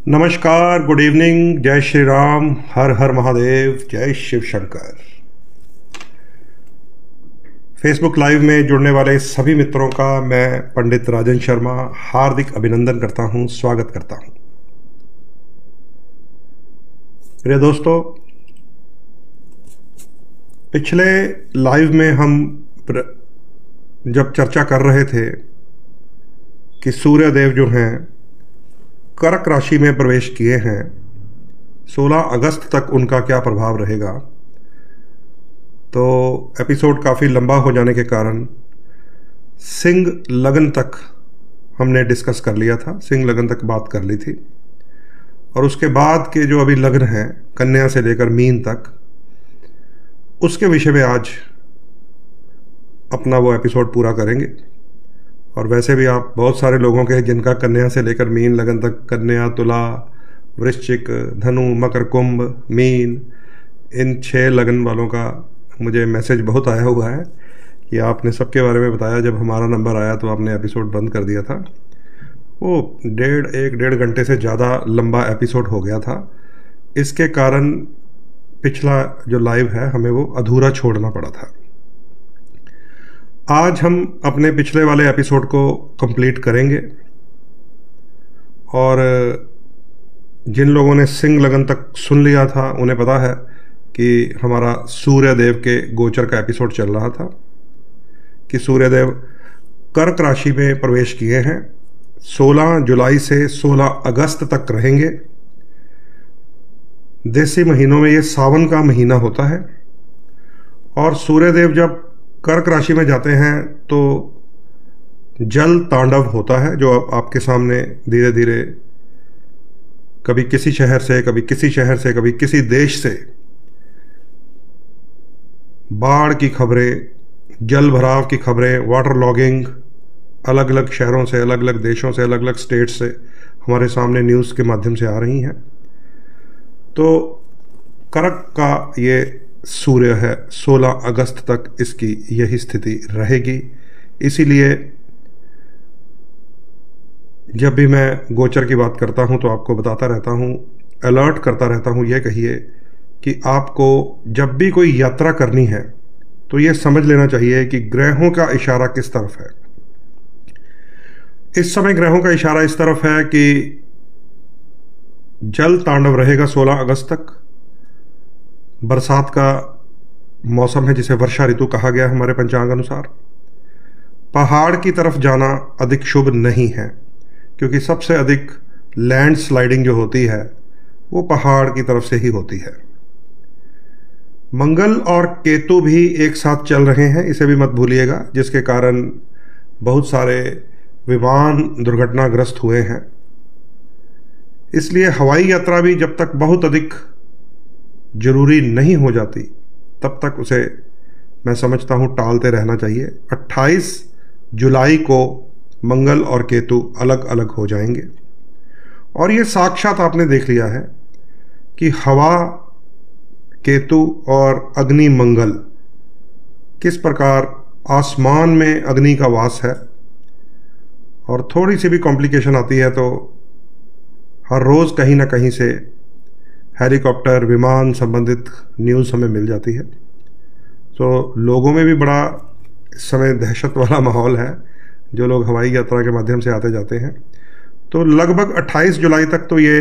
नमस्कार, good evening, जय श्री राम, हर हर महादेव, जय शिव शंकर। फेसबुक लाइव में जुड़ने वाले सभी मित्रों का मैं पंडित राजन शर्मा हार्दिक अभिनंदन करता हूं, स्वागत करता हूं। प्रिय दोस्तों, पिछले लाइव में हम जब चर्चा कर रहे थे कि सूर्य देव जो हैं कर्क राशि में प्रवेश किए हैं, 16 अगस्त तक उनका क्या प्रभाव रहेगा, तो एपिसोड काफ़ी लंबा हो जाने के कारण सिंह लगन तक हमने डिस्कस कर लिया था, सिंह लगन तक बात कर ली थी। और उसके बाद के जो अभी लग्न हैं कन्या से लेकर मीन तक, उसके विषय में आज अपना वो एपिसोड पूरा करेंगे। और वैसे भी आप बहुत सारे लोगों के जिनका कन्या से लेकर मीन लगन तक, कन्या, तुला, वृश्चिक, धनु, मकर, कुंभ, मीन, इन 6 लगन वालों का मुझे मैसेज बहुत आया हुआ है कि आपने सबके बारे में बताया। जब हमारा नंबर आया तो आपने एपिसोड बंद कर दिया था। वो एक डेढ़ घंटे से ज़्यादा लंबा एपिसोड हो गया था। इसके कारण पिछला जो लाइव है हमें वो अधूरा छोड़ना पड़ा था। आज हम अपने पिछले वाले एपिसोड को कंप्लीट करेंगे और जिन लोगों ने सिंह लगन तक सुन लिया था उन्हें पता है कि हमारा सूर्य देव के गोचर का एपिसोड चल रहा था कि सूर्य देव कर्क राशि में प्रवेश किए हैं। 16 जुलाई से 16 अगस्त तक रहेंगे। देसी महीनों में ये सावन का महीना होता है और सूर्य देव जब कर्क राशि में जाते हैं तो जल तांडव होता है, जो आपके सामने धीरे धीरे कभी किसी शहर से, कभी किसी शहर से, कभी किसी देश से बाढ़ की खबरें, जल भराव की खबरें, वाटर लॉगिंग, अलग अलग शहरों से, अलग अलग देशों से, अलग अलग स्टेट से हमारे सामने न्यूज़ के माध्यम से आ रही हैं। तो कर्क का ये सूर्य है, 16 अगस्त तक इसकी यही स्थिति रहेगी। इसीलिए जब भी मैं गोचर की बात करता हूं तो आपको बताता रहता हूं, अलर्ट करता रहता हूं। ये कहिए कि आपको जब भी कोई यात्रा करनी है तो ये समझ लेना चाहिए कि ग्रहों का इशारा किस तरफ है। इस समय ग्रहों का इशारा इस तरफ है कि जल तांडव रहेगा 16 अगस्त तक। बरसात का मौसम है जिसे वर्षा ऋतु कहा गया हमारे पंचांग अनुसार। पहाड़ की तरफ जाना अधिक शुभ नहीं है क्योंकि सबसे अधिक लैंड स्लाइडिंग जो होती है वो पहाड़ की तरफ से ही होती है। मंगल और केतु भी एक साथ चल रहे हैं, इसे भी मत भूलिएगा, जिसके कारण बहुत सारे विमान दुर्घटनाग्रस्त हुए हैं। इसलिए हवाई यात्रा भी जब तक बहुत अधिक जरूरी नहीं हो जाती तब तक उसे मैं समझता हूं टालते रहना चाहिए। 28 जुलाई को मंगल और केतु अलग अलग हो जाएंगे और ये साक्षात आपने देख लिया है कि हवा केतु और अग्नि मंगल किस प्रकार आसमान में अग्नि का वास है। और थोड़ी सी भी कॉम्प्लिकेशन आती है तो हर रोज़ कहीं ना कहीं से हेलीकॉप्टर, विमान संबंधित न्यूज़ हमें मिल जाती है। तो लोगों में भी बड़ा इस समय दहशत वाला माहौल है, जो लोग हवाई यात्रा के माध्यम से आते जाते हैं। तो लगभग 28 जुलाई तक तो ये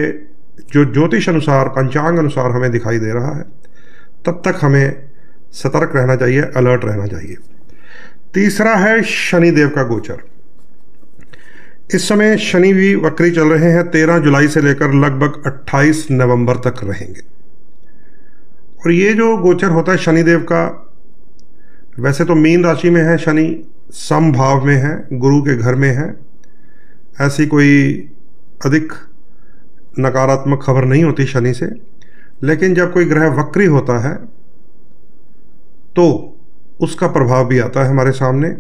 जो ज्योतिष अनुसार, पंचांग अनुसार हमें दिखाई दे रहा है, तब तक हमें सतर्क रहना चाहिए, अलर्ट रहना चाहिए। तीसरा है शनिदेव का गोचर। इस समय शनि भी वक्री चल रहे हैं, 13 जुलाई से लेकर लगभग 28 नवंबर तक रहेंगे। और ये जो गोचर होता है शनिदेव का, वैसे तो मीन राशि में है शनि, समभाव में है, गुरु के घर में है। ऐसी कोई अधिक नकारात्मक खबर नहीं होती शनि से। लेकिन जब कोई ग्रह वक्री होता है तो उसका प्रभाव भी आता है हमारे सामने।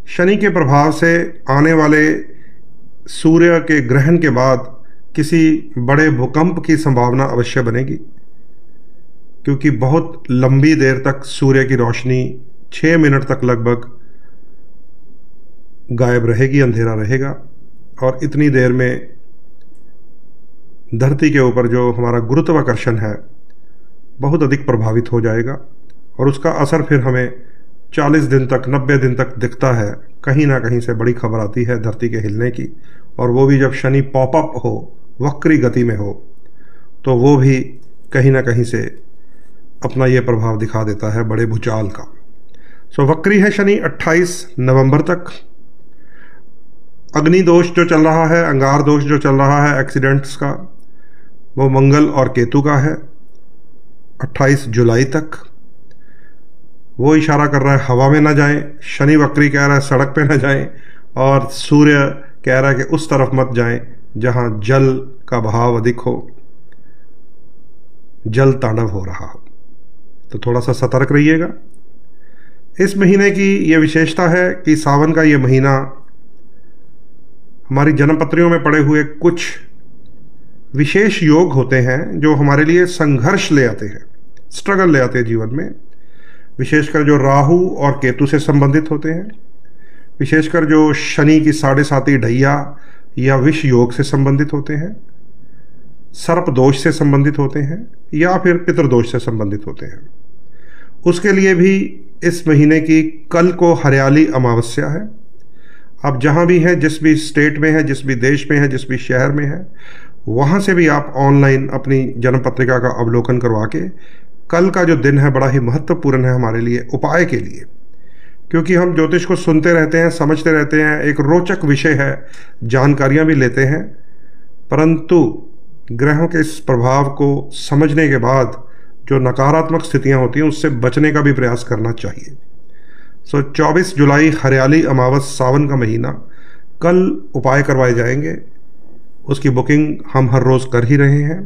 शनि के प्रभाव से आने वाले सूर्य के ग्रहण के बाद किसी बड़े भूकंप की संभावना अवश्य बनेगी, क्योंकि बहुत लंबी देर तक सूर्य की रोशनी 6 मिनट तक लगभग गायब रहेगी, अंधेरा रहेगा। और इतनी देर में धरती के ऊपर जो हमारा गुरुत्वाकर्षण है बहुत अधिक प्रभावित हो जाएगा और उसका असर फिर हमें 40 दिन तक 90 दिन तक दिखता है। कहीं ना कहीं से बड़ी खबर आती है धरती के हिलने की, और वो भी जब शनि पॉपअप हो, वक्री गति में हो, तो वो भी कहीं ना कहीं से अपना ये प्रभाव दिखा देता है बड़े भूचाल का। सो वक्री है शनि 28 नवंबर तक। अग्नि दोष जो चल रहा है, अंगार दोष जो चल रहा है एक्सीडेंट्स का, वो मंगल और केतु का है 28 जुलाई तक। वो इशारा कर रहा है हवा में ना जाएं, शनि वक्री कह रहा है सड़क पे ना जाएं, और सूर्य कह रहा है कि उस तरफ मत जाएं जहां जल का बहाव अधिक हो, जल तांडव हो रहा हो। तो थोड़ा सा सतर्क रहिएगा। इस महीने की ये विशेषता है कि सावन का ये महीना हमारी जन्मपत्रियों में पड़े हुए कुछ विशेष योग होते हैं जो हमारे लिए संघर्ष ले आते हैं, स्ट्रगल ले आते हैं जीवन में। विशेषकर जो राहु और केतु से संबंधित होते हैं, विशेषकर जो शनि की 7.5 ढैया या विष योग से संबंधित होते हैं, सर्प दोष से संबंधित होते हैं, या फिर पितृदोष से संबंधित होते हैं। उसके लिए भी इस महीने की कल को हरियाली अमावस्या है। आप जहां भी हैं, जिस भी स्टेट में है, जिस भी देश में है, जिस भी शहर में है, वहां से भी आप ऑनलाइन अपनी जन्म पत्रिका का अवलोकन करवा के कल का जो दिन है बड़ा ही महत्वपूर्ण है हमारे लिए, उपाय के लिए। क्योंकि हम ज्योतिष को सुनते रहते हैं, समझते रहते हैं, एक रोचक विषय है, जानकारियां भी लेते हैं, परंतु ग्रहों के इस प्रभाव को समझने के बाद जो नकारात्मक स्थितियां होती हैं उससे बचने का भी प्रयास करना चाहिए। 24 जुलाई हरियाली अमावस, सावन का महीना, कल उपाय करवाए जाएंगे। उसकी बुकिंग हम हर रोज़ कर ही रहे हैं,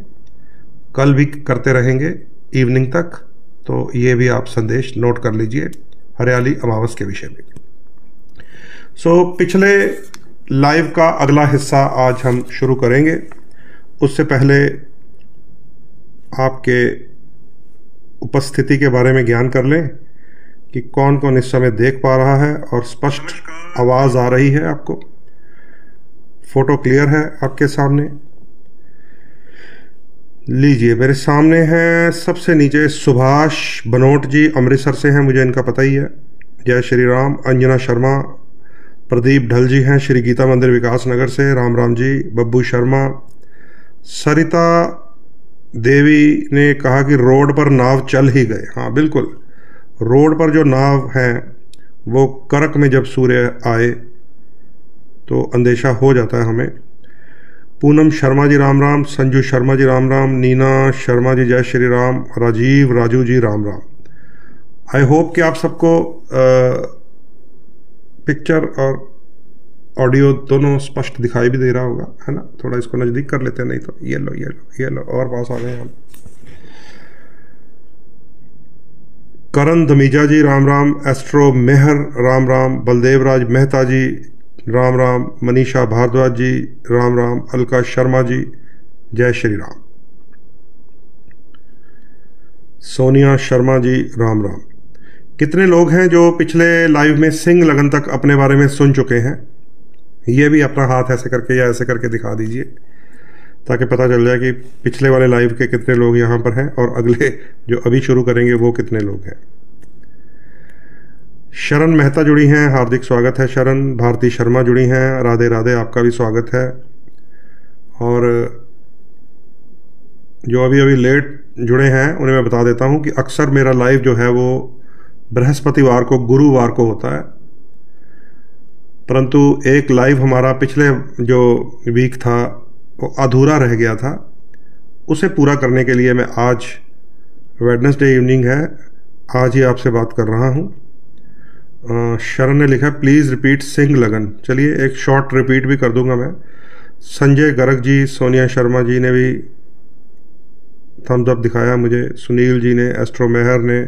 कल भी करते रहेंगे इवनिंग तक। तो ये भी आप संदेश नोट कर लीजिए हरियाली अमावस के विषय में। पिछले लाइव का अगला हिस्सा आज हम शुरू करेंगे। उससे पहले आपके उपस्थिति के बारे में ज्ञान कर लें कि कौन कौन इस समय देख पा रहा है और स्पष्ट आवाज़ आ रही है आपको, फोटो क्लियर है आपके सामने। लीजिए, मेरे सामने हैं सबसे नीचे सुभाष बनोट जी, अमृतसर से हैं, मुझे इनका पता ही है। जय श्री राम। अंजना शर्मा, प्रदीप ढल जी हैं श्री गीता मंदिर विकास नगर से, राम राम जी। बब्बू शर्मा, सरिता देवी ने कहा कि रोड पर नाव चल ही गए। हाँ बिल्कुल, रोड पर जो नाव हैं वो करक में जब सूर्य आए तो अंदेशा हो जाता है हमें। पूनम शर्मा जी राम राम, संजू शर्मा जी राम राम, नीना शर्मा जी जय श्री राम, राजीव राजू जी राम राम। आई होप कि आप सबको पिक्चर और ऑडियो दोनों स्पष्ट दिखाई भी दे रहा होगा, है ना। थोड़ा इसको नज़दीक कर लेते हैं, नहीं तो ये लो ये लो ये लो, और पास आ गए हम। करण धमीजा जी राम राम, एस्ट्रो मेहर राम राम, बलदेव राज मेहता जी राम राम, मनीषा भारद्वाज जी राम राम, अलका शर्मा जी जय श्री राम, सोनिया शर्मा जी राम राम। कितने लोग हैं जो पिछले लाइव में सिंह लगन तक अपने बारे में सुन चुके हैं? ये भी अपना हाथ ऐसे करके या ऐसे करके दिखा दीजिए ताकि पता चल जाए कि पिछले वाले लाइव के कितने लोग यहाँ पर हैं और अगले जो अभी शुरू करेंगे वो कितने लोग हैं। शरण मेहता जुड़ी हैं, हार्दिक स्वागत है शरण। भारती शर्मा जुड़ी हैं, राधे राधे, आपका भी स्वागत है। और जो अभी अभी लेट जुड़े हैं उन्हें मैं बता देता हूं कि अक्सर मेरा लाइव जो है वो बृहस्पतिवार को, गुरुवार को होता है, परंतु एक लाइव हमारा पिछले जो वीक था वो अधूरा रह गया था। उसे पूरा करने के लिए मैं आज, वेडनेसडे इवनिंग है, आज ही आपसे बात कर रहा हूं। शरण ने लिखा प्लीज़ रिपीट सिंह लगन। चलिए एक शॉर्ट रिपीट भी कर दूंगा मैं। संजय गर्ग जी, सोनिया शर्मा जी ने भी थम्स अप दिखाया मुझे, सुनील जी ने, एस्ट्रो मेहर ने,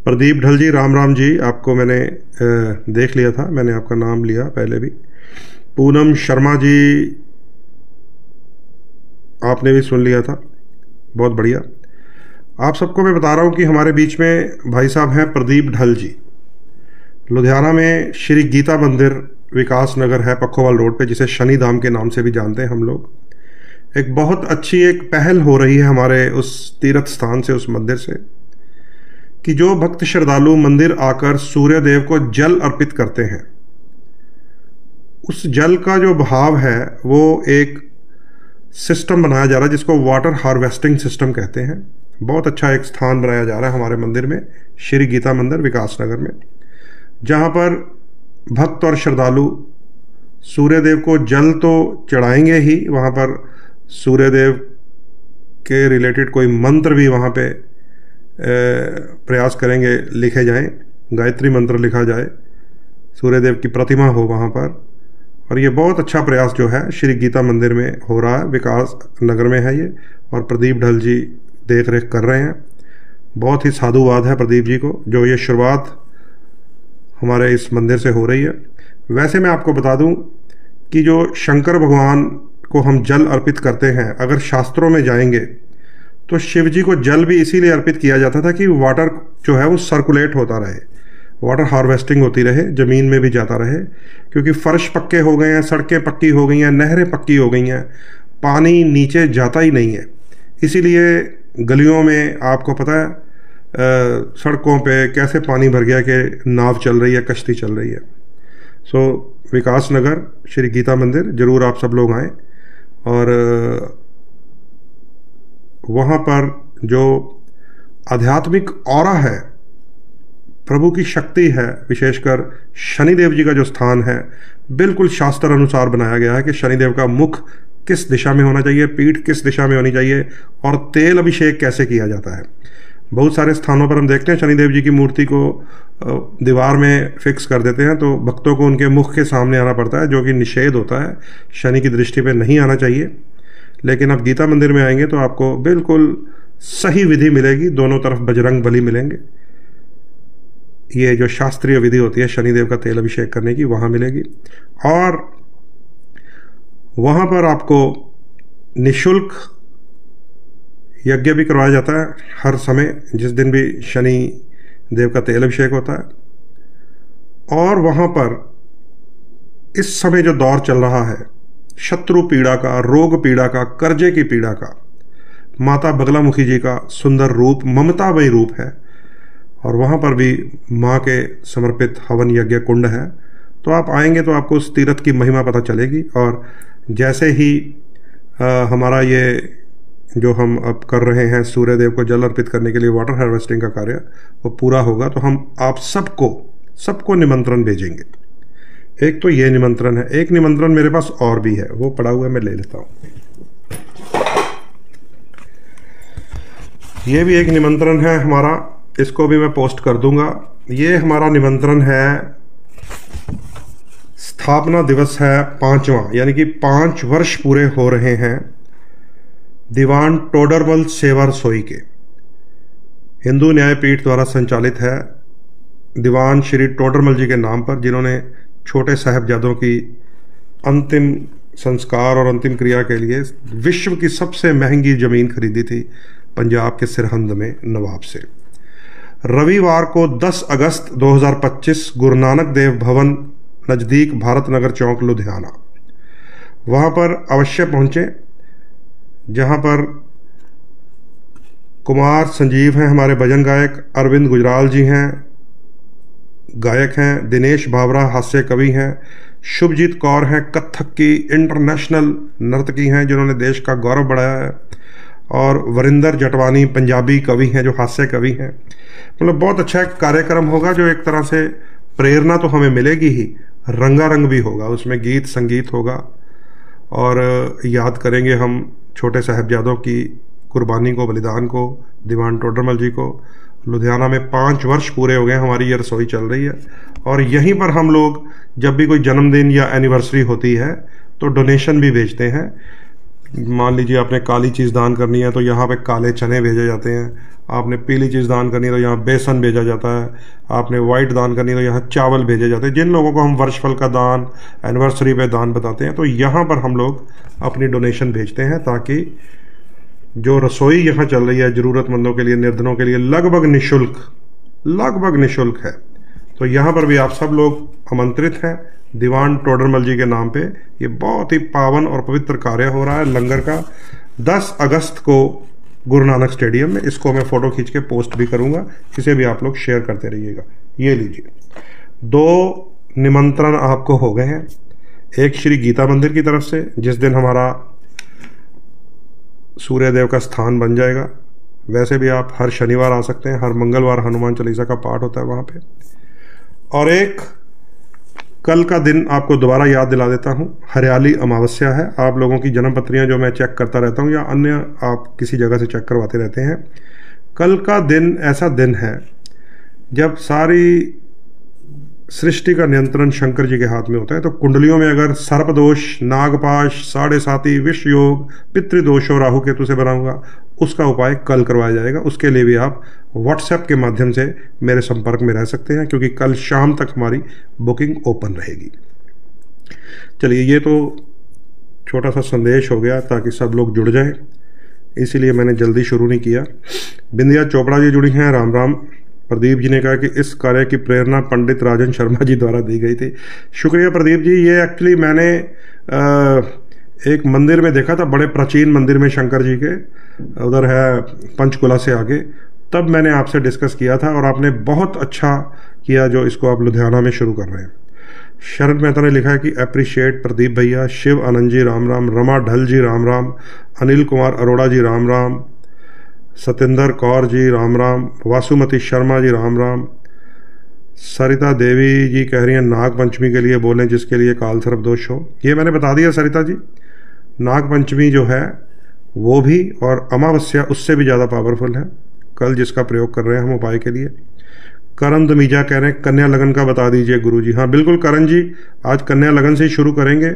प्रदीप ढल जी राम राम जी, आपको मैंने देख लिया था, मैंने आपका नाम लिया पहले भी। पूनम शर्मा जी आपने भी सुन लिया था, बहुत बढ़िया। आप सबको मैं बता रहा हूँ कि हमारे बीच में भाई साहब हैं प्रदीप ढल जी, लुधियाना में श्री गीता मंदिर विकास नगर है, पखोवाल रोड पे, जिसे शनि धाम के नाम से भी जानते हैं हम लोग। एक बहुत अच्छी एक पहल हो रही है हमारे उस तीर्थ स्थान से, उस मंदिर से, कि जो भक्त श्रद्धालु मंदिर आकर सूर्य देव को जल अर्पित करते हैं, उस जल का जो भाव है वो एक सिस्टम बनाया जा रहा है जिसको वाटर हार्वेस्टिंग सिस्टम कहते हैं। बहुत अच्छा एक स्थान बनाया जा रहा है हमारे मंदिर में, श्री गीता मंदिर विकास नगर में, जहाँ पर भक्त और श्रद्धालु सूर्यदेव को जल तो चढ़ाएंगे ही, वहाँ पर सूर्यदेव के रिलेटेड कोई मंत्र भी वहाँ पे प्रयास करेंगे लिखे जाएं, गायत्री मंत्र लिखा जाए, सूर्यदेव की प्रतिमा हो वहाँ पर। और ये बहुत अच्छा प्रयास जो है श्री गीता मंदिर में हो रहा है, विकास नगर में है ये, और प्रदीप ढल जी देख रेख कर रहे हैं। बहुत ही साधुवाद है प्रदीप जी को, जो ये शुरुआत हमारे इस मंदिर से हो रही है। वैसे मैं आपको बता दूं कि जो शंकर भगवान को हम जल अर्पित करते हैं, अगर शास्त्रों में जाएंगे तो शिव जी को जल भी इसीलिए अर्पित किया जाता था कि वाटर जो है वो सर्कुलेट होता रहे, वाटर हार्वेस्टिंग होती रहे, ज़मीन में भी जाता रहे, क्योंकि फर्श पक्के हो गए हैं, सड़कें पक्की हो गई हैं, नहरें पक्की हो गई हैं, पानी नीचे जाता ही नहीं है। इसीलिए गलियों में आपको पता है सड़कों पे कैसे पानी भर गया कि नाव चल रही है, कश्ती चल रही है। सो विकास नगर श्री गीता मंदिर ज़रूर आप सब लोग आएँ, और वहाँ पर जो आध्यात्मिक ऑरा है, प्रभु की शक्ति है, विशेषकर शनिदेव जी का जो स्थान है, बिल्कुल शास्त्र अनुसार बनाया गया है कि शनिदेव का मुख किस दिशा में होना चाहिए, पीठ किस दिशा में होनी चाहिए, और तेल अभिषेक कैसे किया जाता है। बहुत सारे स्थानों पर हम देखते हैं शनिदेव जी की मूर्ति को दीवार में फिक्स कर देते हैं, तो भक्तों को उनके मुख के सामने आना पड़ता है, जो कि निषेध होता है, शनि की दृष्टि पे नहीं आना चाहिए। लेकिन आप गीता मंदिर में आएंगे तो आपको बिल्कुल सही विधि मिलेगी, दोनों तरफ बजरंग बली मिलेंगे। ये जो शास्त्रीय विधि होती है शनिदेव का तेल अभिषेक करने की, वहाँ मिलेगी। और वहाँ पर आपको निशुल्क यज्ञ भी करवाया जाता है हर समय, जिस दिन भी शनि देव का तेल अभिषेक होता है। और वहाँ पर इस समय जो दौर चल रहा है शत्रु पीड़ा का, रोग पीड़ा का, कर्जे की पीड़ा का, माता बगलामुखी जी का सुंदर रूप, ममतामयी रूप है, और वहाँ पर भी माँ के समर्पित हवन यज्ञ कुंड है। तो आप आएंगे तो आपको उस तीर्थ की महिमा पता चलेगी। और जैसे ही हमारा ये जो हम अब कर रहे हैं सूर्यदेव को जल अर्पित करने के लिए वाटर हार्वेस्टिंग का कार्य, वो पूरा होगा तो हम आप सबको निमंत्रण भेजेंगे। एक तो ये निमंत्रण है, एक निमंत्रण मेरे पास और भी है, वो पड़ा हुआ है, मैं ले लेता हूँ। ये भी एक निमंत्रण है हमारा, इसको भी मैं पोस्ट कर दूंगा। ये हमारा निमंत्रण है, स्थापना दिवस है 5वां, यानी कि 5 वर्ष पूरे हो रहे हैं दीवान टोडरमल सेवा रसोई के। हिंदू न्यायपीठ द्वारा संचालित है, दीवान श्री टोडरमल जी के नाम पर, जिन्होंने छोटे साहबजादों की अंतिम संस्कार और अंतिम क्रिया के लिए विश्व की सबसे महंगी ज़मीन खरीदी थी पंजाब के सिरहिंद में नवाब से। रविवार को 10 अगस्त 2025 गुरु नानक देव भवन नज़दीक भारत नगर चौक लुधियाना, वहाँ पर अवश्य पहुँचें, जहाँ पर कुमार संजीव हैं हमारे भजन गायक, अरविंद गुजराल जी हैं गायक हैं, दिनेश भावरा हास्य कवि हैं, शुभजीत कौर हैं कथक की इंटरनेशनल नर्तकी हैं जिन्होंने देश का गौरव बढ़ाया है, और वरिंदर जटवानी पंजाबी कवि हैं जो हास्य कवि हैं। मतलब बहुत अच्छा एक कार्यक्रम होगा, जो एक तरह से प्रेरणा तो हमें मिलेगी ही, रंगारंग भी होगा, उसमें गीत संगीत होगा, और याद करेंगे हम छोटे साहबजादों की कुर्बानी को, बलिदान को, दीवान टोडरमल जी को। लुधियाना में 5 वर्ष पूरे हो गए हमारी ये रसोई चल रही है, और यहीं पर हम लोग जब भी कोई जन्मदिन या एनिवर्सरी होती है तो डोनेशन भी भेजते हैं। मान लीजिए आपने काली चीज़ दान करनी है तो यहाँ पे काले चने भेजे जाते हैं, आपने पीली चीज़ दान करनी है तो यहाँ बेसन भेजा जाता है, आपने वाइट दान करनी है तो यहाँ चावल भेजे जाते हैं। जिन लोगों को हम वर्षफल का दान, एनिवर्सरी पे दान बताते हैं, तो यहाँ पर हम लोग अपनी डोनेशन भेजते हैं, ताकि जो रसोई यहाँ चल रही है ज़रूरतमंदों के लिए, निर्धनों के लिए लगभग निःशुल्क है। तो यहाँ पर भी आप सब लोग आमंत्रित हैं, दीवान टोडरमल जी के नाम पे ये बहुत ही पावन और पवित्र कार्य हो रहा है लंगर का 10 अगस्त को गुरु नानक स्टेडियम में। इसको मैं फ़ोटो खींच के पोस्ट भी करूँगा, इसे भी आप लोग शेयर करते रहिएगा। ये लीजिए 2 निमंत्रण आपको हो गए हैं। एक श्री गीता मंदिर की तरफ से, जिस दिन हमारा सूर्यदेव का स्थान बन जाएगा। वैसे भी आप हर शनिवार आ सकते हैं, हर मंगलवार हनुमान चालीसा का पाठ होता है वहाँ पे। और एक कल का दिन आपको दोबारा याद दिला देता हूँ, हरियाली अमावस्या है। आप लोगों की जन्मपत्रियाँ जो मैं चेक करता रहता हूँ या अन्य आप किसी जगह से चेक करवाते रहते हैं, कल का दिन ऐसा दिन है जब सारी सृष्टि का नियंत्रण शंकर जी के हाथ में होता है। तो कुंडलियों में अगर सर्पदोष, नागपाश, साढ़े साती, विष योग, पितृदोष और राहु केतु से बना हुआ, उसका उपाय कल करवाया जाएगा। उसके लिए भी आप व्हाट्सएप के माध्यम से मेरे संपर्क में रह सकते हैं, क्योंकि कल शाम तक हमारी बुकिंग ओपन रहेगी। चलिए, ये तो छोटा सा संदेश हो गया ताकि सब लोग जुड़ जाएं, इसीलिए मैंने जल्दी शुरू नहीं किया। बिंदिया चोपड़ा जी जुड़ी हैं, राम राम। प्रदीप जी ने कहा कि इस कार्य की प्रेरणा पंडित राजन शर्मा जी द्वारा दी गई थी। शुक्रिया प्रदीप जी। ये एक्चुअली मैंने एक मंदिर में देखा था, बड़े प्राचीन मंदिर में शंकर जी के, उधर है पंचकुला से आगे, तब मैंने आपसे डिस्कस किया था और आपने बहुत अच्छा किया जो इसको आप लुधियाना में शुरू कर रहे हैं। शरद मेहता ने लिखा है कि अप्रिशिएट प्रदीप भैया। शिव आनंद जी राम राम। रमा ढल जी राम राम। अनिल कुमार अरोड़ा जी राम राम। सतेंद्र कौर जी राम राम। वासुमती शर्मा जी राम राम। सरिता देवी जी कह रही हैं नाग पंचमी के लिए बोलें जिसके लिए काल सर्प दोष हो। ये मैंने बता दिया सरिता जी, नाग पंचमी जो है वो भी, और अमावस्या उससे भी ज़्यादा पावरफुल है कल जिसका प्रयोग कर रहे हैं हम उपाय के लिए। करण दमीजा कह रहे हैं कन्या लगन का बता दीजिए गुरु जी। हाँ बिल्कुल करण जी, आज कन्या लगन से ही शुरू करेंगे।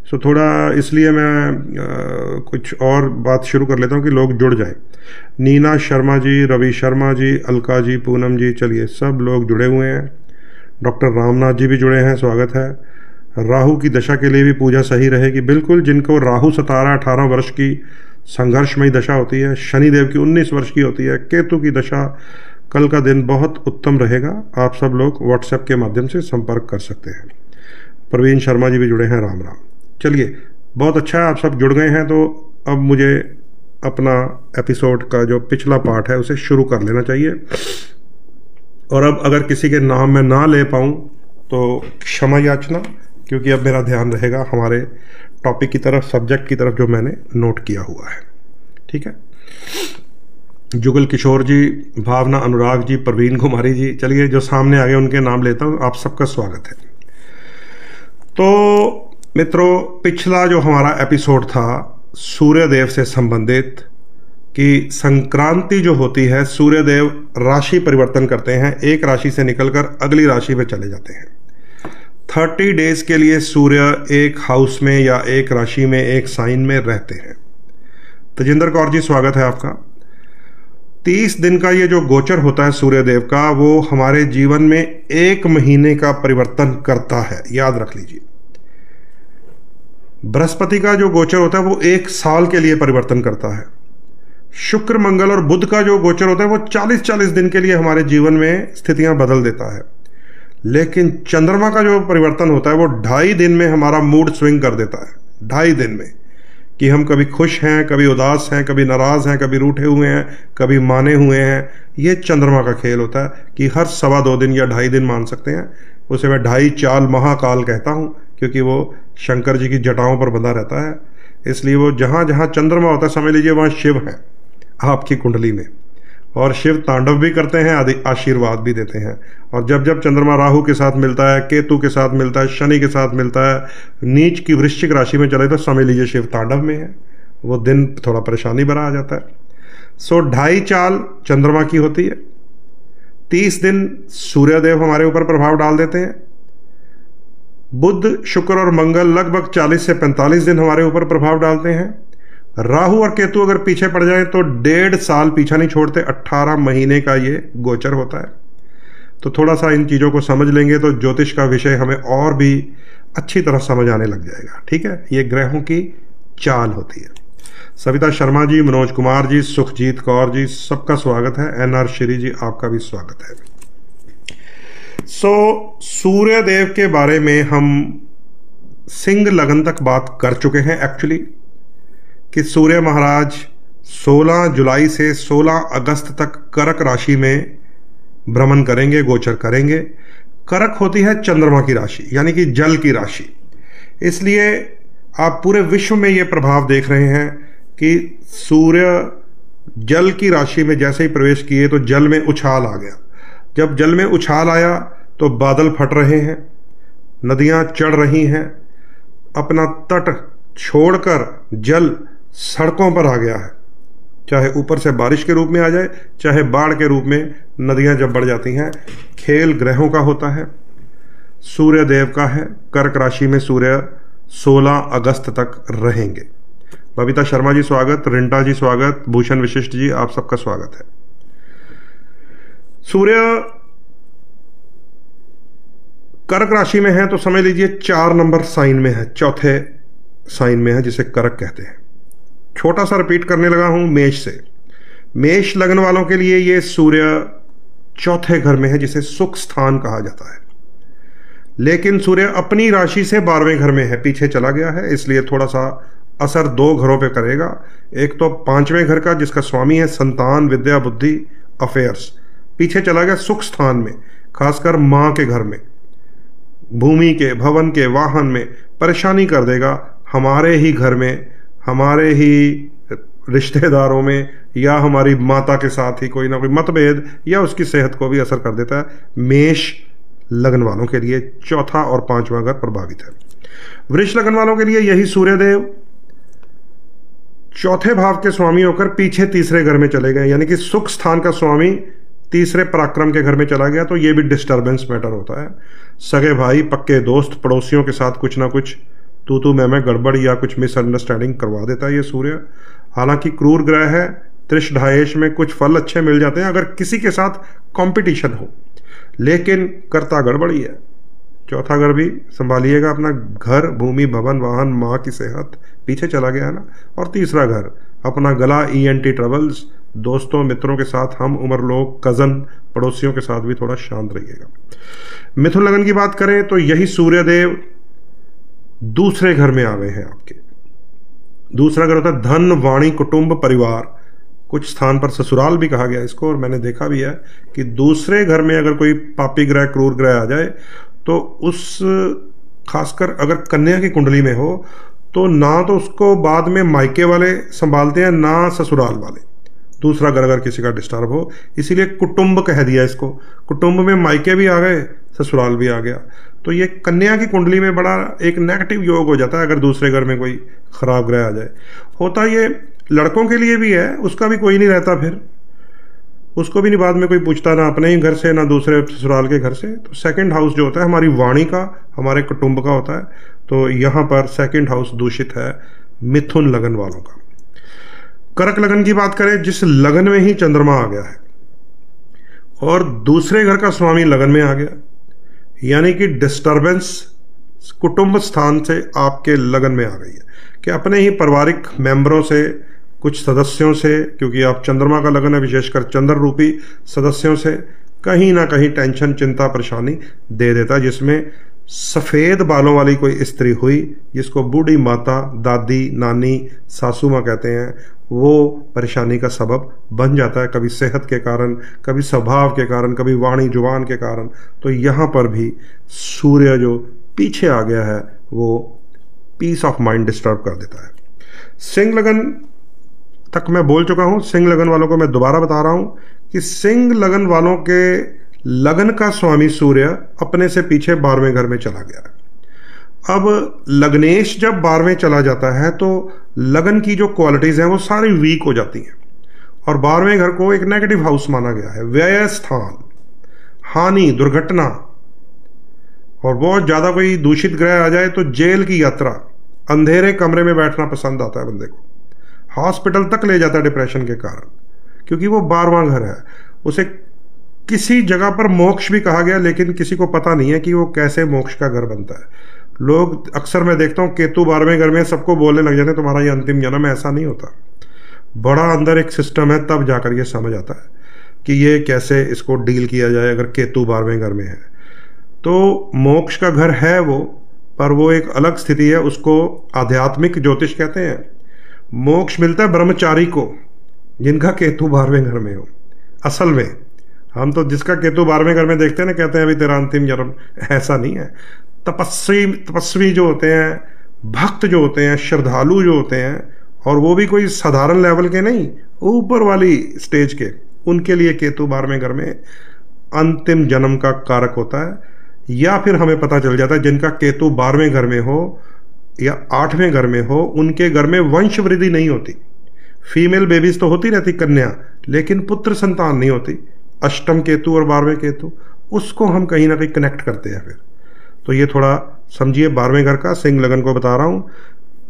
सो थोड़ा इसलिए मैं कुछ और बात शुरू कर लेता हूँ कि लोग जुड़ जाएं। नीना शर्मा जी, रवि शर्मा जी, अलका जी, पूनम जी, चलिए सब लोग जुड़े हुए हैं। डॉक्टर रामनाथ जी भी जुड़े हैं, स्वागत है। राहु की दशा के लिए भी पूजा सही रहेगी। बिल्कुल, जिनको राहु 17-18 वर्ष की संघर्षमयी दशा होती है, शनिदेव की 19 वर्ष की होती है, केतु की दशा, कल का दिन बहुत उत्तम रहेगा। आप सब लोग व्हाट्सएप के माध्यम से संपर्क कर सकते हैं। प्रवीण शर्मा जी भी जुड़े हैं, राम राम। चलिए, बहुत अच्छा है आप सब जुड़ गए हैं। तो अब मुझे अपना एपिसोड का जो पिछला पार्ट है उसे शुरू कर लेना चाहिए। और अब अगर किसी के नाम मैं ना ले पाऊँ तो क्षमा याचना, क्योंकि अब मेरा ध्यान रहेगा हमारे टॉपिक की तरफ, सब्जेक्ट की तरफ जो मैंने नोट किया हुआ है। ठीक है। जुगल किशोर जी, भावना अनुराग जी, प्रवीण कुमारी जी, चलिए जो सामने आ गए उनके नाम लेता हूँ। आप सबका स्वागत है। तो मित्रों, पिछला जो हमारा एपिसोड था सूर्यदेव से संबंधित, कि संक्रांति जो होती है, सूर्यदेव राशि परिवर्तन करते हैं, एक राशि से निकलकर अगली राशि में चले जाते हैं। 30 डेज के लिए सूर्य एक हाउस में या एक राशि में, एक साइन में रहते हैं। तजिंदर कौर जी, स्वागत है आपका। 30 दिन का ये जो गोचर होता है सूर्यदेव का, वो हमारे जीवन में 1 महीने का परिवर्तन करता है, याद रख लीजिए। बृहस्पति का जो गोचर होता है वो 1 साल के लिए परिवर्तन करता है। शुक्र, मंगल और बुध का जो गोचर होता है वो 40-40 दिन के लिए हमारे जीवन में स्थितियां बदल देता है। लेकिन चंद्रमा का जो परिवर्तन होता है वो 2.5 दिन में हमारा मूड स्विंग कर देता है। 2.5 दिन में, कि हम कभी खुश हैं, कभी उदास हैं, कभी नाराज हैं, कभी रूठे हुए हैं, कभी माने हुए हैं। ये चंद्रमा का खेल होता है कि हर 2.25 दिन या 2.5 दिन मान सकते हैं। उसे मैं 2.5 चाल महाकाल कहता हूँ, क्योंकि वो शंकर जी की जटाओं पर बंधा रहता है। इसलिए वो जहाँ जहाँ चंद्रमा होता है, समझ लीजिए वहाँ शिव है आपकी कुंडली में, और शिव तांडव भी करते हैं, आशीर्वाद भी देते हैं। और जब जब चंद्रमा राहु के साथ मिलता है, केतु के साथ मिलता है, शनि के साथ मिलता है, नीच की वृश्चिक राशि में चले, तो समझ लीजिए शिव तांडव में है। वो दिन थोड़ा परेशानी भरा आ जाता है। सो 2.5 चाल चंद्रमा की होती है। 30 दिन सूर्यदेव हमारे ऊपर प्रभाव डाल देते हैं। बुध, शुक्र और मंगल लगभग 40 से 45 दिन हमारे ऊपर प्रभाव डालते हैं। राहु और केतु अगर पीछे पड़ जाए तो 1.5 साल पीछा नहीं छोड़ते। 18 महीने का ये गोचर होता है। तो थोड़ा सा इन चीज़ों को समझ लेंगे तो ज्योतिष का विषय हमें और भी अच्छी तरह समझ आने लग जाएगा। ठीक है, ये ग्रहों की चाल होती है। सविता शर्मा जी, मनोज कुमार जी, सुखजीत कौर जी, सबका स्वागत है। NR श्री जी, आपका भी स्वागत है। सूर्यदेव के बारे में हम सिंह लगन तक बात कर चुके हैं एक्चुअली, कि सूर्य महाराज 16 जुलाई से 16 अगस्त तक कर्क राशि में भ्रमण करेंगे, गोचर करेंगे। कर्क होती है चंद्रमा की राशि, यानी कि जल की राशि। इसलिए आप पूरे विश्व में ये प्रभाव देख रहे हैं कि सूर्य जल की राशि में जैसे ही प्रवेश किए तो जल में उछाल आ गया। जब जल में उछाल आया तो बादल फट रहे हैं, नदियां चढ़ रही हैं, अपना तट छोड़कर जल सड़कों पर आ गया है। चाहे ऊपर से बारिश के रूप में आ जाए, चाहे बाढ़ के रूप में नदियां जब बढ़ जाती हैं। खेल ग्रहों का होता है, सूर्य देव का है। कर्क राशि में सूर्य 16 अगस्त तक रहेंगे। बबीता शर्मा जी स्वागत, रिंटा जी स्वागत, भूषण विशिष्ट जी आप सबका स्वागत है। सूर्य कर्क राशि में है तो समझ लीजिए 4 नंबर साइन में है, चौथे साइन में है, जिसे कर्क कहते हैं। छोटा सा रिपीट करने लगा हूं मेष से। मेष लगन वालों के लिए ये सूर्य चौथे घर में है, जिसे सुख स्थान कहा जाता है। लेकिन सूर्य अपनी राशि से 12वें घर में है, पीछे चला गया है, इसलिए थोड़ा सा असर 2 घरों पे करेगा। एक तो 5वें घर का, जिसका स्वामी है संतान, विद्या, बुद्धि, अफेयर्स, पीछे चला गया सुख स्थान में, खासकर मां के घर में, भूमि के, भवन के, वाहन में परेशानी कर देगा। हमारे ही घर में, हमारे ही रिश्तेदारों में, या हमारी माता के साथ ही कोई ना कोई मतभेद, या उसकी सेहत को भी असर कर देता है। मेष लगन वालों के लिए चौथा और 5वां घर प्रभावित है। वृष लगन वालों के लिए यही सूर्यदेव चौथे भाव के स्वामी होकर पीछे तीसरे घर में चले गए, यानी कि सुख स्थान का स्वामी तीसरे पराक्रम के घर में चला गया, तो ये भी डिस्टर्बेंस मैटर होता है। सगे भाई, पक्के दोस्त, पड़ोसियों के साथ कुछ ना कुछ तू मैं गड़बड़ या कुछ मिसअंडरस्टैंडिंग करवा देता है ये सूर्य। हालांकि क्रूर ग्रह है, त्रिश ढायेश में कुछ फल अच्छे मिल जाते हैं अगर किसी के साथ कंपटीशन हो, लेकिन करता गड़बड़ी है। चौथा घर भी संभालिएगा अपना, घर, भूमि, भवन, वाहन, माँ की सेहत, पीछे चला गया है ना। और तीसरा घर अपना गला, ENT ट्रबल्स, दोस्तों मित्रों के साथ, हम उम्र लोग, कजन, पड़ोसियों के साथ भी थोड़ा शांत रहिएगा। मिथुन लगन की बात करें तो यही सूर्यदेव दूसरे घर में आ गए हैं आपके। दूसरा घर होता है धन, वाणी, कुटुंब, परिवार। कुछ स्थान पर ससुराल भी कहा गया इसको, और मैंने देखा भी है कि दूसरे घर में अगर कोई पापी ग्रह, क्रूर ग्रह आ जाए तो उस, खासकर अगर कन्या की कुंडली में हो, तो ना तो उसको बाद में मायके वाले संभालते हैं, ना ससुराल वाले। दूसरा घर अगर किसी का डिस्टर्ब हो, इसीलिए कुटुंब कह दिया इसको। कुटुंब में मायके भी आ गए, ससुराल भी आ गया, तो ये कन्या की कुंडली में बड़ा एक नेगेटिव योग हो जाता है अगर दूसरे घर में कोई खराब ग्रह आ जाए। होता ये लड़कों के लिए भी है, उसका भी कोई नहीं रहता, फिर उसको भी नहीं बाद में कोई पूछता, ना अपने ही घर से ना दूसरे ससुराल के घर से। तो सेकंड हाउस जो होता है हमारी वाणी का, हमारे कुटुंब का होता है, तो यहाँ पर सेकंड हाउस दूषित है मिथुन लगन वालों का। कर्क लगन की बात करें, जिस लगन में ही चंद्रमा आ गया है और दूसरे घर का स्वामी लगन में आ गया, यानी कि डिस्टर्बेंस कुटुंब स्थान से आपके लगन में आ गई है कि अपने ही पारिवारिक मेंबरों से, कुछ सदस्यों से, क्योंकि आप चंद्रमा का लगन है, विशेषकर चंद्र रूपी सदस्यों से कहीं ना कहीं टेंशन, चिंता, परेशानी दे देता, जिसमें सफ़ेद बालों वाली कोई स्त्री हुई, जिसको बूढ़ी माता, दादी, नानी, सासू माँ कहते हैं, वो परेशानी का सबब बन जाता है, कभी सेहत के कारण, कभी स्वभाव के कारण, कभी वाणी जुबान के कारण। तो यहाँ पर भी सूर्य जो पीछे आ गया है वो पीस ऑफ माइंड डिस्टर्ब कर देता है। सिंह लगन तक मैं बोल चुका हूँ, सिंह लगन वालों को मैं दोबारा बता रहा हूँ कि सिंह लगन वालों के लगन का स्वामी सूर्य अपने से पीछे 12वें घर में चला गया है। अब लग्नेश जब 12वें चला जाता है तो लगन की जो क्वालिटीज हैं वो सारी वीक हो जाती हैं, और 12वें घर को एक नेगेटिव हाउस माना गया है, व्यय स्थान, हानि, दुर्घटना, और बहुत ज्यादा कोई दूषित ग्रह आ जाए तो जेल की यात्रा, अंधेरे कमरे में बैठना पसंद आता है बंदे को, हॉस्पिटल तक ले जाता है डिप्रेशन के कारण, क्योंकि वो 12वां घर है। उसे किसी जगह पर मोक्ष भी कहा गया, लेकिन किसी को पता नहीं है कि वो कैसे मोक्ष का घर बनता है। लोग अक्सर मैं देखता हूँ केतु 12वें घर में, सबको बोलने लग जाते हैं तुम्हारा ये अंतिम जन्म है। ऐसा नहीं होता, बड़ा अंदर एक सिस्टम है, तब जाकर ये समझ आता है कि ये कैसे इसको डील किया जाए। अगर केतु 12वें घर में है तो मोक्ष का घर है वो, पर वो एक अलग स्थिति है, उसको आध्यात्मिक ज्योतिष कहते हैं। मोक्ष मिलता है ब्रह्मचारी को जिनका केतु 12वें घर में हो। असल में हम तो जिसका केतु 12वें घर में देखते हैं ना, कहते हैं अभी तेरा अंतिम जन्म, ऐसा नहीं है। तपस्वी जो होते हैं, भक्त जो होते हैं, श्रद्धालु जो होते हैं, और वो भी कोई साधारण लेवल के नहीं, ऊपर वाली स्टेज के, उनके लिए केतु 12वें घर में अंतिम जन्म का कारक होता है। या फिर हमें पता चल जाता है जिनका केतु 12वें घर में हो या 8वें घर में हो, उनके घर में वंश वृद्धि नहीं होती। फीमेल बेबीज तो होती रहती, कन्या, लेकिन पुत्र संतान नहीं होती। अष्टम केतु और 12वें केतु, उसको हम कहीं ना कहीं कनेक्ट करते हैं फिर। तो ये थोड़ा समझिए 12वें घर का। सिंह लगन को बता रहा हूं,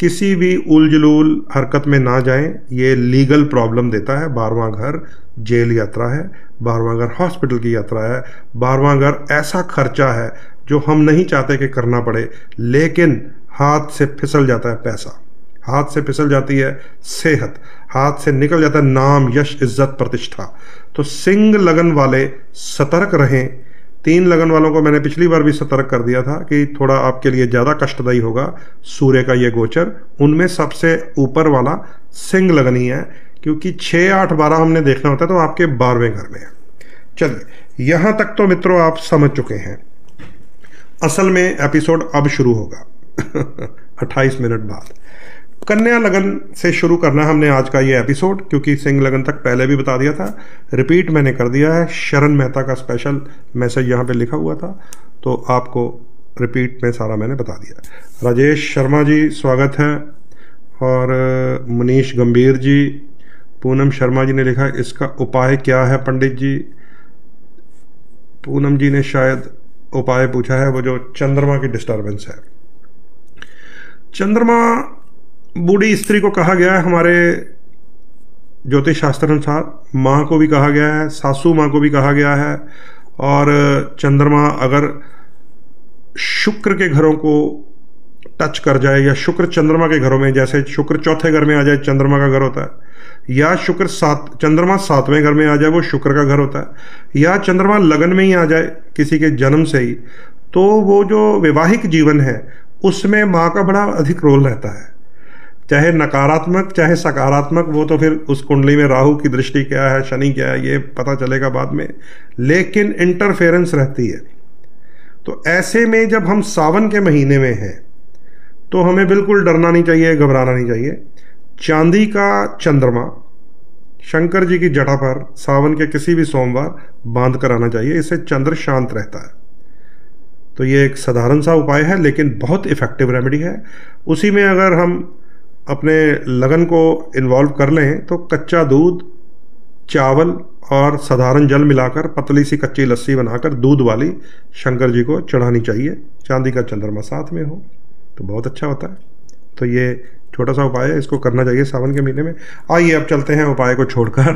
किसी भी उलझुल हरकत में ना जाएं, ये लीगल प्रॉब्लम देता है। 12वां घर जेल यात्रा है, 12वां घर हॉस्पिटल की यात्रा है, 12वां घर ऐसा खर्चा है जो हम नहीं चाहते कि करना पड़े, लेकिन हाथ से फिसल जाता है पैसा, हाथ से फिसल जाती है सेहत, हाथ से निकल जाता है नाम, यश, इज्जत, प्रतिष्ठा। तो सिंह लगन वाले सतर्क रहें। 3 लगन वालों को मैंने पिछली बार भी सतर्क कर दिया था कि थोड़ा आपके लिए ज़्यादा कष्टदायी होगा सूर्य का ये गोचर। उनमें सबसे ऊपर वाला सिंह लगन ही है, क्योंकि 6, 8, 12 हमने देखना होता है, तो आपके 12वें घर में है। चलिए, यहां तक तो मित्रों आप समझ चुके हैं। असल में एपिसोड अब शुरू होगा 28 मिनट बाद। कन्या लगन से शुरू करना हमने आज का ये एपिसोड, क्योंकि सिंह लगन तक पहले भी बता दिया था, रिपीट मैंने कर दिया है। शरण मेहता का स्पेशल मैसेज यहाँ पे लिखा हुआ था, तो आपको रिपीट में सारा मैंने बता दिया। राजेश शर्मा जी स्वागत है, और मनीष गंभीर जी, पूनम शर्मा जी ने लिखा इसका उपाय क्या है पंडित जी। पूनम जी ने शायद उपाय पूछा है वो जो चंद्रमा की डिस्टर्बेंस है। चंद्रमा बूढ़ी स्त्री को कहा गया है हमारे ज्योतिष शास्त्र अनुसार, माँ को भी कहा गया है, सासू माँ को भी कहा गया है। और चंद्रमा अगर शुक्र के घरों को टच कर जाए, या शुक्र चंद्रमा के घरों में, जैसे शुक्र चौथे घर में आ जाए, चंद्रमा का घर होता है, या शुक्र चंद्रमा 7वें घर में आ जाए, वो शुक्र का घर होता है, या चंद्रमा लगन में ही आ जाए किसी के जन्म से ही, तो वो जो वैवाहिक जीवन है उसमें माँ का बड़ा अधिक रोल रहता है, चाहे नकारात्मक चाहे सकारात्मक। वो तो फिर उस कुंडली में राहु की दृष्टि क्या है, शनि क्या है, ये पता चलेगा बाद में, लेकिन इंटरफेरेंस रहती है। तो ऐसे में जब हम सावन के महीने में हैं तो हमें बिल्कुल डरना नहीं चाहिए, घबराना नहीं चाहिए। चांदी का चंद्रमा शंकर जी की जटा पर सावन के किसी भी सोमवार बांध कर आना चाहिए, इससे चंद्र शांत रहता है। तो ये एक साधारण सा उपाय है, लेकिन बहुत इफेक्टिव रेमेडी है। उसी में अगर हम अपने लगन को इन्वॉल्व कर लें तो कच्चा दूध, चावल और साधारण जल मिलाकर पतली सी कच्ची लस्सी बनाकर दूध वाली शंकर जी को चढ़ानी चाहिए। चांदी का चंद्रमा साथ में हो तो बहुत अच्छा होता है। तो ये छोटा सा उपाय है, इसको करना चाहिए सावन के महीने में। आइए अब चलते हैं उपाय को छोड़कर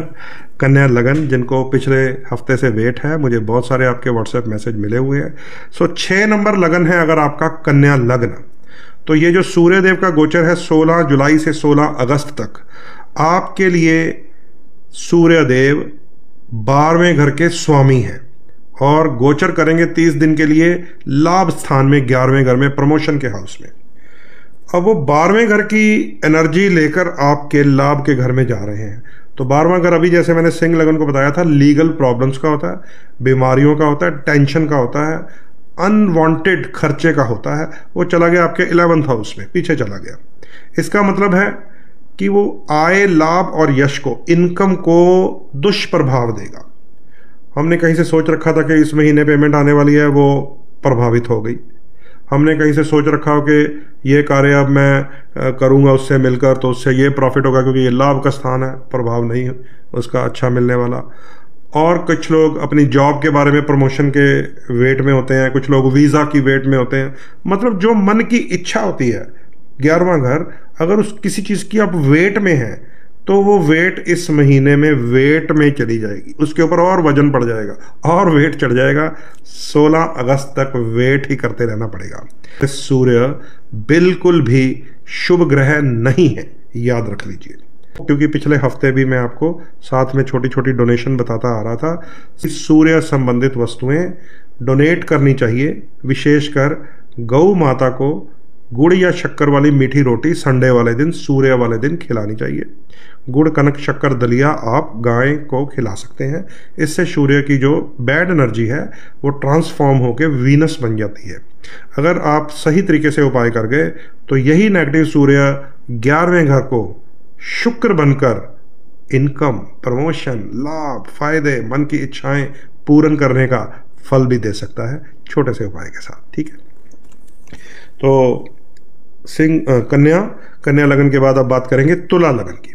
कन्या लगन, जिनको पिछले हफ्ते से वेट है, मुझे बहुत सारे आपके व्हाट्सएप मैसेज मिले हुए हैं। 6 नंबर लगन है अगर आपका कन्या लग्न, तो ये जो सूर्य देव का गोचर है 16 जुलाई से 16 अगस्त तक, आपके लिए सूर्य देव 12वें घर के स्वामी हैं और गोचर करेंगे 30 दिन के लिए लाभ स्थान में, 11वें घर में, प्रमोशन के हाउस में। अब वो 12वें घर की एनर्जी लेकर आपके लाभ के घर में जा रहे हैं। तो 12वां घर अभी जैसे मैंने सिंह लगन को बताया था, लीगल प्रॉब्लम्स का होता है, बीमारियों का होता है, टेंशन का होता है, अनवांटेड खर्चे का होता है। वो चला गया आपके 11th हाउस में, पीछे चला गया। इसका मतलब है कि वो आय, लाभ और यश को, इनकम को दुष्प्रभाव देगा। हमने कहीं से सोच रखा था कि इस महीने पेमेंट आने वाली है, वो प्रभावित हो गई। हमने कहीं से सोच रखा हो कि ये कार्य अब मैं करूंगा उससे मिलकर, तो उससे ये प्रॉफिट होगा क्योंकि ये लाभ का स्थान है, प्रभाव नहीं है उसका अच्छा मिलने वाला। और कुछ लोग अपनी जॉब के बारे में, प्रमोशन के वेट में होते हैं, कुछ लोग वीज़ा की वेट में होते हैं। मतलब जो मन की इच्छा होती है, 11वां घर अगर उस किसी चीज़ की आप वेट में हैं तो वो वेट इस महीने में वेट में चली जाएगी, उसके ऊपर और वजन पड़ जाएगा और वेट चढ़ जाएगा। 16 अगस्त तक वेट ही करते रहना पड़ेगा। सूर्य बिल्कुल भी शुभ ग्रह नहीं है, याद रख लीजिए। क्योंकि पिछले हफ्ते भी मैं आपको साथ में छोटी छोटी डोनेशन बताता आ रहा था। सूर्य संबंधित वस्तुएं डोनेट करनी चाहिए, विशेषकर गौ माता को गुड़ या शक्कर वाली मीठी रोटी संडे वाले दिन, सूर्य वाले दिन खिलानी चाहिए। गुड़, कनक, शक्कर, दलिया आप गाय को खिला सकते हैं। इससे सूर्य की जो बैड एनर्जी है वो ट्रांसफॉर्म होकर वीनस बन जाती है। अगर आप सही तरीके से उपाय कर गए तो यही नेगेटिव सूर्य 11वें घर को शुक्र बनकर इनकम, प्रमोशन, लाभ, फायदे, मन की इच्छाएं पूर्ण करने का फल भी दे सकता है, छोटे से उपाय के साथ। ठीक है, तो कन्या लगन के बाद अब बात करेंगे तुला लगन की।